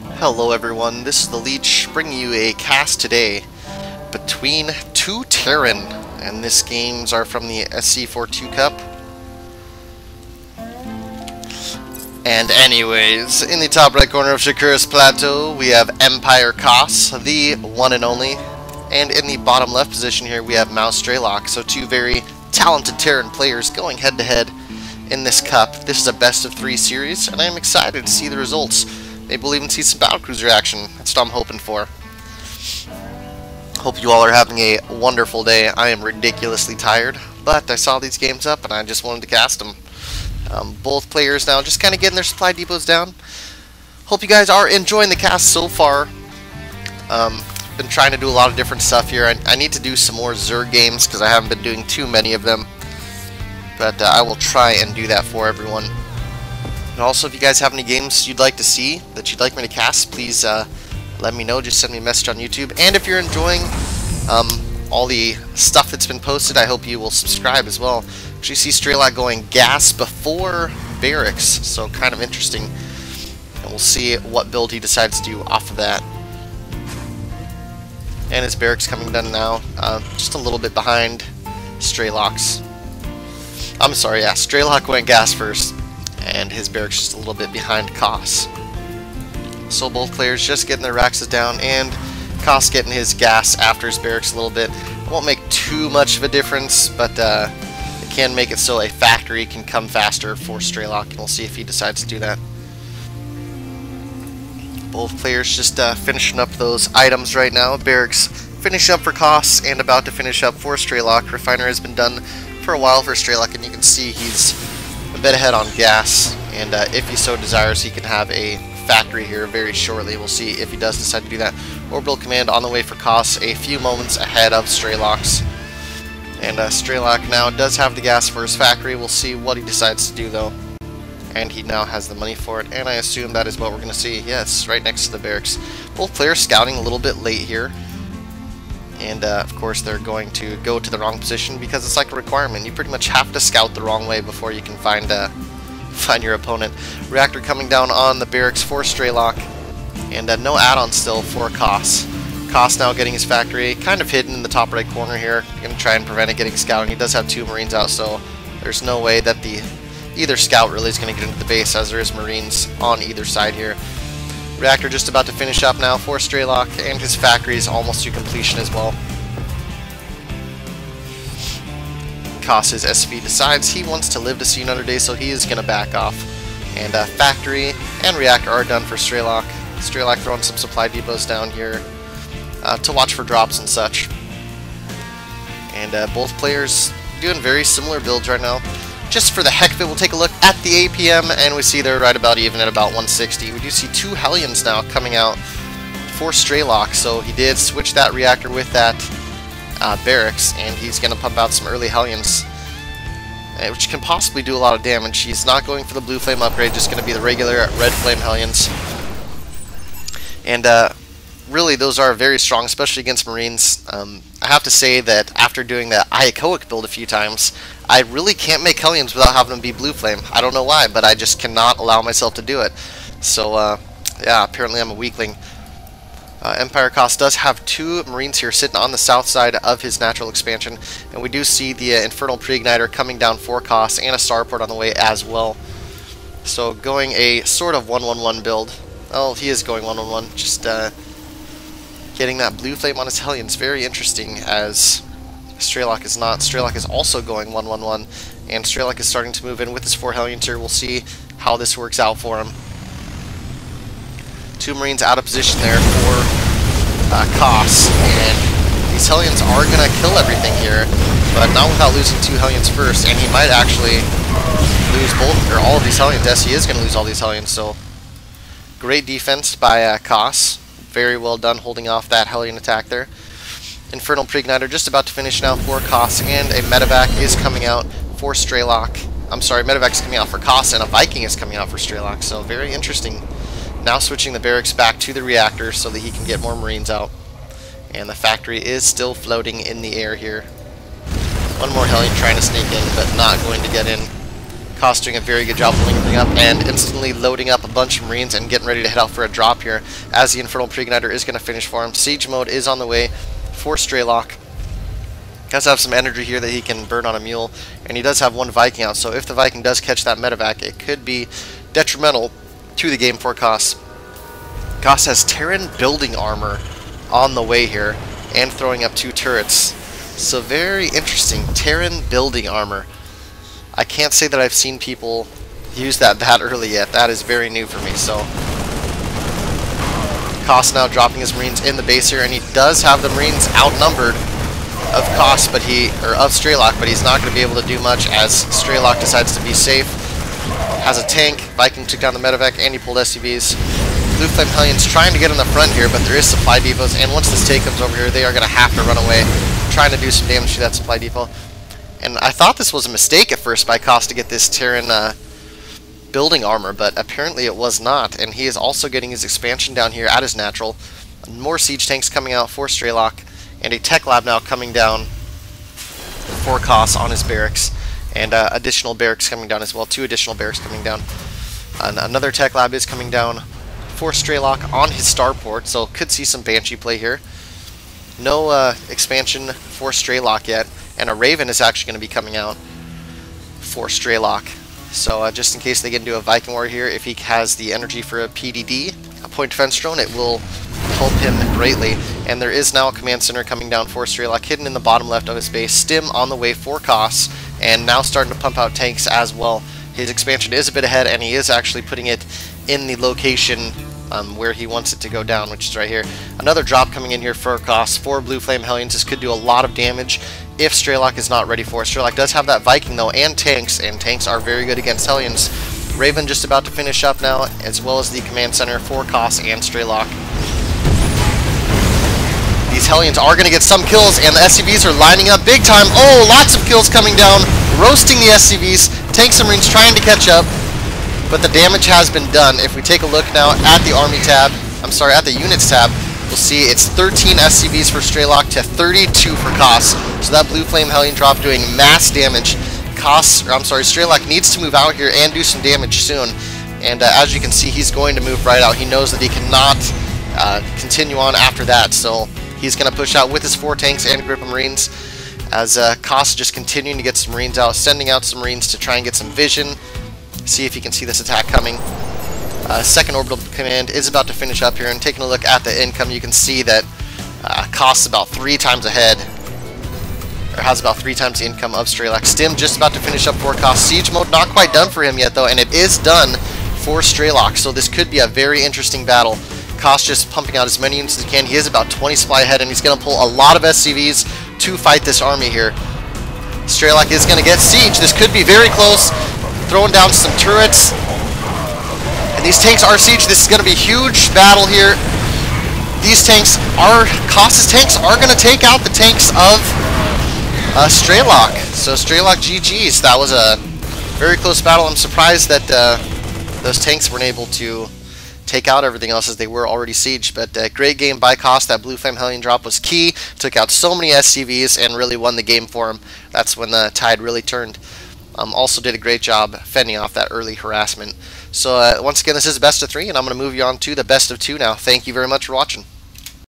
Hello everyone, this is the Leech bringing you a cast today between two Terran, and these games are from the SC42 Cup. And anyways, in the top right corner of Shakur's Plateau we have EmpireKas, the one and only, and in the bottom left position here we have MouzStrelok, so two very talented Terran players going head to head in this cup. This is a best of 3 series and I am excited to see the results. Maybe we'll even see some battlecruiser action. That's what I'm hoping for. Hope you all are having a wonderful day. I am ridiculously tired, but I saw these games up and I just wanted to cast them. Both players now just kind of getting their supply depots down. Hope you guys are enjoying the cast so far. Been trying to do a lot of different stuff here. I need to do some more Zerg games because I haven't been doing too many of them. But I will try and do that for everyone. And also, if you guys have any games you'd like to see, that you'd like me to cast, please let me know. Just send me a message on YouTube. And if you're enjoying all the stuff that's been posted, I hope you will subscribe as well. Actually see Strelok going gas before barracks, so kind of interesting. And we'll see what build he decides to do off of that. And his barracks coming done now, just a little bit behind Strelok's. I'm sorry, yeah, Strelok went gas first, and his barracks just a little bit behind Kas. So both players just getting their racks down, and Kas getting his gas after his barracks a little bit. It won't make too much of a difference, but it can make it so a factory can come faster for Strelok, and we'll see if he decides to do that. Both players just finishing up those items right now. Barracks finishing up for Kas and about to finish up for Strelok. Refiner has been done for a while for Strelok, and you can see he's a bit ahead on gas, and if he so desires he can have a factory here very shortly. We'll see if he does decide to do that. Orbital command on the way for Kas, a few moments ahead of Strelok's, and Strelok now does have the gas for his factory. We'll see what he decides to do though, and he now has the money for it, and I assume that is what we're going to see. Yes, right next to the barracks. Both players scouting a little bit late here. And of course they're going to go to the wrong position because it's like a requirement. You pretty much have to scout the wrong way before you can find your opponent. Reactor coming down on the barracks for Strelok, and no add-on still for Kas. Kas now getting his factory kind of hidden in the top right corner here. Going to try and prevent it getting scouting. He does have 2 Marines out, so there's no way that either scout really is going to get into the base, as there is Marines on either side here. Reactor just about to finish up now for Strelok, and his factory is almost to completion as well. Kas's SV decides he wants to live to see another day, so he is going to back off. And factory and reactor are done for Strelok. Strelok throwing some supply depots down here to watch for drops and such. And both players doing very similar builds right now. Just for the heck of it, we'll take a look at the APM, and we see they're right about even at about 160. We do see 2 Hellions now coming out for Strelok, so he did switch that reactor with that barracks, and he's going to pump out some early Hellions, which can possibly do a lot of damage. He's not going for the blue flame upgrade, just going to be the regular red flame Hellions. And really, those are very strong, especially against Marines. I have to say that after doing the Iacoic build a few times, I really can't make Hellions without having them be blue flame. I don't know why, but I just cannot allow myself to do it. So, yeah, apparently I'm a weakling. EmpireKas does have 2 Marines here sitting on the south side of his natural expansion, and we do see the Infernal Pre-Igniter coming down for Kas, and a starport on the way as well. So going a sort of 1-1-1 build. Oh, he is going 1-1-1, just getting that blue flame on his Hellions. Very interesting, as Strelok is not. Strelok is also going 1-1-1, and Strelok is starting to move in with his 4 Hellions here. We'll see how this works out for him. 2 Marines out of position there for Kas, and these Hellions are going to kill everything here, but not without losing 2 Hellions first, and he might actually lose both, or all of these Hellions. Yes, he is going to lose all these Hellions, so great defense by Kas. Very well done holding off that Hellion attack there. Infernal Pre-Igniter just about to finish now for Kas, and a Medevac is coming out for Strelok. I'm sorry, Medevac is coming out for Kas, and a Viking is coming out for Strelok, so very interesting. Now switching the barracks back to the reactor so that he can get more Marines out. And the factory is still floating in the air here. One more Hellion trying to sneak in, but not going to get in. Kos doing a very good job linking up and instantly loading up a bunch of Marines and getting ready to head out for a drop here, as the Infernal Pre-Igniter is going to finish for him. Siege mode is on the way for Strelok. Does have some energy here that he can burn on a mule, and he does have one Viking out, so if the Viking does catch that medevac, it could be detrimental to the game for Kos. Kos has Terran building armor on the way here, and throwing up 2 turrets. So very interesting, Terran building armor. I can't say that I've seen people use that early yet. That is very new for me. So Kos now dropping his Marines in the base here, and he does have the Marines outnumbered of Kos, but of Strelok, but he's not going to be able to do much as Strelok decides to be safe. Has a tank. Viking took down the medevac, and he pulled SCVs. Blue Flame Hellions trying to get in the front here, but there is supply depots, and once this take comes over here, they are going to have to run away, trying to do some damage to that supply depot. And I thought this was a mistake at first by Kos to get this Terran building armor, but apparently it was not. And he is also getting his expansion down here at his natural. More siege tanks coming out for Strelok, and a tech lab now coming down for Kos on his barracks. And additional barracks coming down as well. 2 additional barracks coming down. And another tech lab is coming down for Strelok on his starport, so could see some Banshee play here. No expansion for Strelok yet. And a Raven is actually going to be coming out for Strelok. So just in case they get into a Viking war here, if he has the energy for a PDD, a point defense drone, it will help him greatly. And there is now a command center coming down for Strelok, hidden in the bottom left of his base. Stim on the way for Kos, and now starting to pump out tanks as well. His expansion is a bit ahead, and he is actually putting it in the location where he wants it to go down, which is right here. Another drop coming in here for Kos. 4 Blue Flame Hellions. This could do a lot of damage if Strelok is not ready for it. Strelok does have that Viking though, and tanks are very good against Hellions. Raven just about to finish up now, as well as the command center for Kos and Strelok. These Hellions are going to get some kills, and the SCVs are lining up big time. Oh, lots of kills coming down, roasting the SCVs. Tanks and Marines trying to catch up, but the damage has been done. If we take a look now at the Army tab, at the Units tab, we'll see it's 13 SCVs for Strelok to 32 for Kos. So that Blue Flame Hellion drop doing mass damage. Strelok needs to move out here and do some damage soon. And as you can see, he's going to move right out. He knows that he cannot continue on after that. So he's going to push out with his 4 tanks and a group of Marines. As Kos just continuing to get some Marines out, sending out some Marines to try and get some vision. See if he can see this attack coming. Second orbital command is about to finish up here, and taking a look at the income, you can see that Kos is about 3 times ahead, or has about 3 times the income of Strelok. Stim just about to finish up for Kos. Siege mode not quite done for him yet though, and it is done for Strelok, so this could be a very interesting battle. Kos just pumping out as many units as he can. He is about 20 supply ahead, and he's going to pull a lot of SCVs to fight this army here. Strelok is going to get siege. This could be very close. Throwing down some turrets. And these tanks are siege. This is going to be a huge battle here. These tanks are, Kos's tanks are going to take out the tanks of Strelok. So Strelok GG's. That was a very close battle. I'm surprised that those tanks weren't able to take out everything else as they were already sieged. But great game by Kos. That Blue Flame Hellion drop was key. Took out so many SCVs and really won the game for him. That's when the tide really turned. Also did a great job fending off that early harassment. So once again, this is best of 3, and I'm going to move you on to the best of 2 now. Thank you very much for watching.